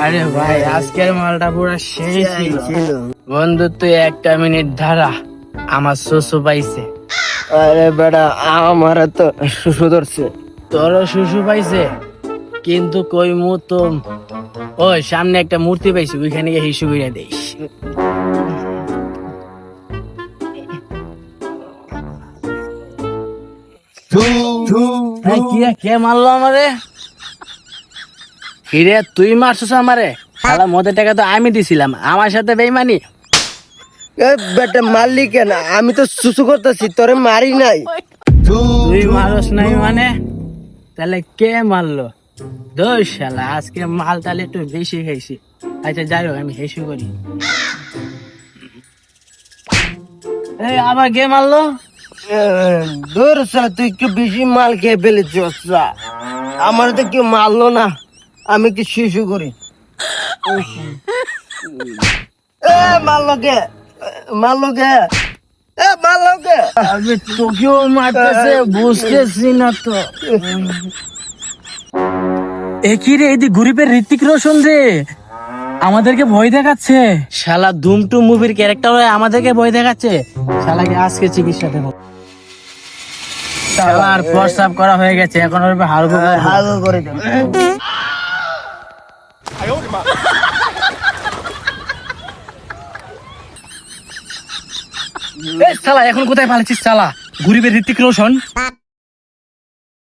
আরে ভাই আজকের মালটা পুরো সেই ছিল বন্ধু, তুই একটা মিনিট ধারা, আমার শুশু পাইছে। আরে বেটা, আমার তো শুশু ধরছে। তোরও শুশু পাইছে, কিন্তু কই মতো ওই সামনে একটা মূর্তি পাইছি, ওইখানে গিয়ে হিসু করে দিস। কে মারলো আমারে? হিরে তুই মারছিস আমারে? শালা মদের টাকা তো আমি দিছিলাম, আমার সাথে বেইমানি। এ বেটা, মারলি কেন? আমি তো শুশু করতেছি, তোরে মারি নাই। তুই মারস নাই মানে? তাহলে কে মারলো? দোষ শালা, আজকে মাল তাহলে একটু বেশি খাইছি। আচ্ছা যাই হোক, আমি হেসু করি। এই আবার কে মারলো? দূর শালা, তুই একটু বেশি মাল খেয়ে ফেলেছিস। আমার তো কেউ মারলো না, আমি কি শিশু করি। এ মারলো কে? মারলো কে? এ মারলো কে? আমি তোকেও মারতেছে, বুঝতেছি না তো। একই রে, এদি গরিবের ঋত্বিক রোশন রে, আমাদেরকে ভয় দেখাচ্ছে। শালা ধুমটু মুভির ক্যারেক্টার হয়ে আমাদেরকে ভয় দেখাচ্ছে। শালাকে আজকে চিকিৎসা দেবো। শালার প্রস্রাব করা হয়ে গেছে, এখন ওর হালকা হাগো করে দেব। শালা এখন কোথায় পালাচ্ছিস? শালা গরিবের ঋত্বিক রোশন।